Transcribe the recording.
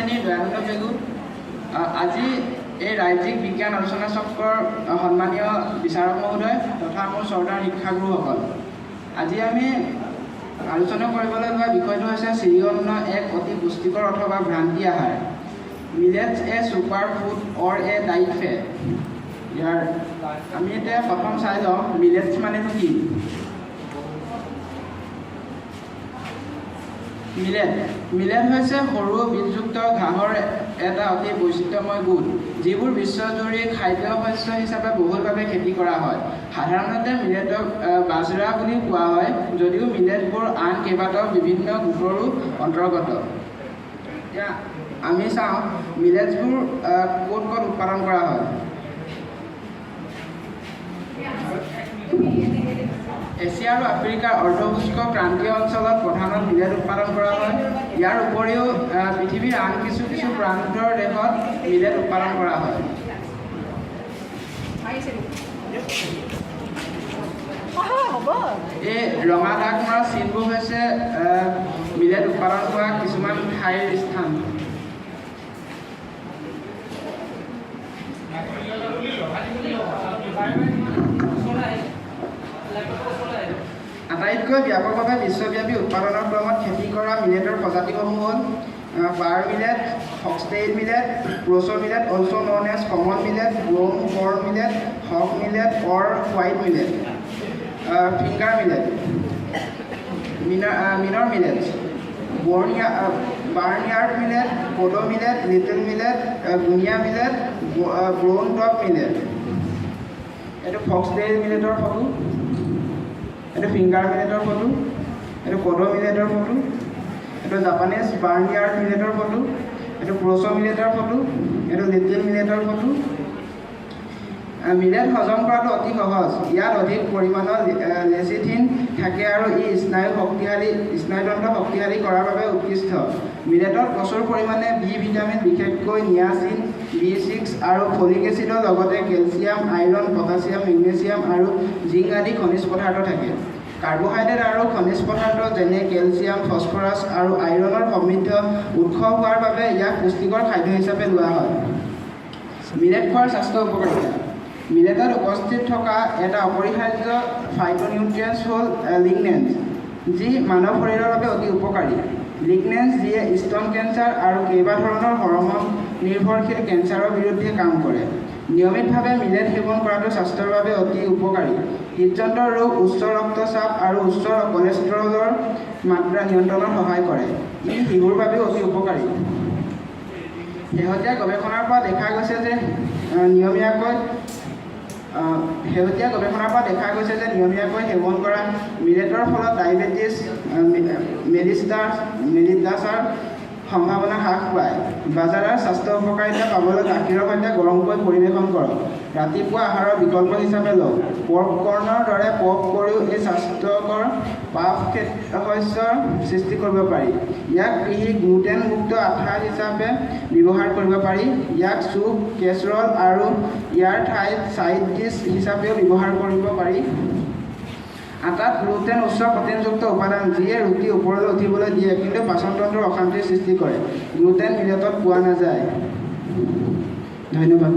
শ্ৰেণীৰ দয়ানন্দ পেগু। আজি এই ৰাজ্যিক বিজ্ঞান আলোচনা চক্ৰৰ সন্মানীয় বিচাৰক মহোদয় তথা মোৰ শ্ৰদ্ধাৰ শিক্ষাগুৰুসকল, আজি আমি আলোচনা কৰিবলৈ লোৱা বিষয়টো হৈছে চিৰিঅন্ন এক অতি পুষ্টিকৰ অথবা ভ্ৰান্তি আহাৰ। মিলেটছ এ ছুপাৰ ফুড অৰ এ ডাইট ফেড। ইয়াৰ আমি এতিয়া প্ৰথম চাই লওঁ মিলেটছ মানেনো কি। মিলেট হৈছে সৰু বীজযুক্ত ঘাঁহৰ এটা অতি বৈচিত্ৰ্যময় গোট, যিবোৰ বিশ্বজুৰি খাদ্য শস্য হিচাপে বহুলভাৱে খেতি কৰা হয়। সাধাৰণতে মিলেটক বাজৰা বুলি কোৱা হয়, যদিও মিলেটবোৰ আন কেইবাটাও বিভিন্ন গোটৰো অন্তৰ্গত। এতিয়া আমি চাওঁ মিলেটছবোৰ ক'ত ক'ত উৎপাদন কৰা হয়। এছিয়া আৰু আফ্ৰিকাৰ অৰ্ধশুষ্ক ক্ৰান্তীয় অঞ্চলত প্ৰধানত মিলেট উৎপাদন কৰা হয়। ইয়াৰ উপৰিও পৃথিৱীৰ আন কিছু প্ৰান্তৰ দেশত মিলেট উৎপাদন কৰা হয়। এই ৰঙা দাগ মৰা চিনবোৰ হৈছে মিলেট উৎপাদন কৰা কিছুমান ঠাইৰ স্থান। আটাইতকৈ ব্যাপকভাৱে বিশ্বব্যাপী উৎপাদনৰ ক্ৰমত খেতি কৰা মিলেটৰ প্ৰজাতিসমূহ হ'ল বাৰ millet, foxtail millet, proso millet also' known as common millet, broomcorn millet, hog millet or white millet, finger millet, minor millet, barnyard millet, প'ড' millet, little millet, guinea millet, brown top millet. এইটো foxtail মিলেটৰ photo, এইটো finger মিলেটৰ photo, এইটো প'ড' মিলেটৰ photo, এইটো Japanese barnyard মিলেটৰ ফটো, এইটো প্ৰ'ছ মিলেটৰ ফটো, এইটো লিটিল মিলেটৰ ফটো। মিলেট হজম কৰাটো অতি সহজ। ইয়াত অধিক পৰিমাণৰ লেচিথিন থাকে আৰু ই স্নায়ুতন্ত্ৰ শক্তিশালী কৰাৰ বাবে উৎকৃষ্ট। মিলেটত প্ৰচুৰ পৰিমাণে বি ভিটামিন, বিশেষকৈ নিয়াচিন, B6 আৰু ফলিক এচিডৰ লগতে কেলছিয়াম, আইৰণ, পটাছিয়াম, মেগনেছিয়াম আৰু জিংক আদি খনিজ পদাৰ্থ থাকে। কাৰ্বহাইড্ৰেট আৰু খনিজ পদাৰ্থ যেনে কেলছিয়াম, ফছফৰাছ আৰু আইৰণৰ সমৃদ্ধ উৎস হোৱাৰ বাবে ইয়াক পুষ্টিকৰ খাদ্য হিচাপে লোৱা হয়। মিলেট খোৱাৰ স্বাস্থ্য উপকাৰিতা। মিলেটত উপস্থিত থকা এটা অপৰিহাৰ্য ফাইটোনিউট্ৰিয়েণ্টছ হ'ল লিগনেন্স, যি মানৱ শৰীৰৰ বাবে অতি উপকাৰী। লিগনেন্স যিয়ে স্তন কেঞ্চাৰ আৰু কেইবা ধৰণৰ হৰম'ন নিৰ্ভৰশীল কেঞ্চাৰৰ বিৰুদ্ধে কাম কৰে। নিয়মিতভাৱে মিলেট সেৱন কৰাটো স্বাস্থ্যৰ বাবে অতি উপকাৰী। হৃদযন্ত্ৰৰ ৰোগ, উচ্চ ৰক্তচাপ আৰু উচ্চ কলেষ্ট্ৰলৰ মাত্ৰা নিয়ন্ত্ৰণত সহায় কৰে। ই শিশুৰ বাবেও অতি উপকাৰী। শেহতীয়া গৱেষণাৰ পৰা দেখা গৈছে যে নিয়মীয়াকৈ সেৱন কৰা মিলেটৰ ফলত ডায়েবেটিছ মেলিটাছৰ সম্ভাৱনা হ্ৰাস পায়। বাজাৰৰ স্বাস্থ্য উপকাৰিতা পাবলৈ গাখীৰৰ সৈতে গৰমকৈ পৰিৱেশন কৰক। ৰাতিপুৱা আহাৰৰ বিকল্প হিচাপে লওক। পপকৰ্নৰ দৰে পপ কৰিও এই স্বাস্থ্যকৰ পাফ শস্যৰ সৃষ্টি কৰিব পাৰি। ইয়াক কৃষি গ্লুটেন-মুক্ত আঠা হিচাপে ব্যৱহাৰ কৰিব পাৰি। ইয়াক চুপ, কেচৰল আৰু ইয়াৰ ঠাইত ছাইড ডিছ হিচাপেও ব্যৱহাৰ কৰিব পাৰি। আটাত গ্লুটেন উচ্চ প্ৰটিনযুক্ত উপাদান, যিয়ে ৰুটি ওপৰলৈ উঠিবলৈ দিয়ে কিন্তু পাচনতন্ত্ৰৰ অশান্তিৰ সৃষ্টি কৰে। গ্লুটেন মিলেটত পোৱা নাযায়। ধন্যবাদ।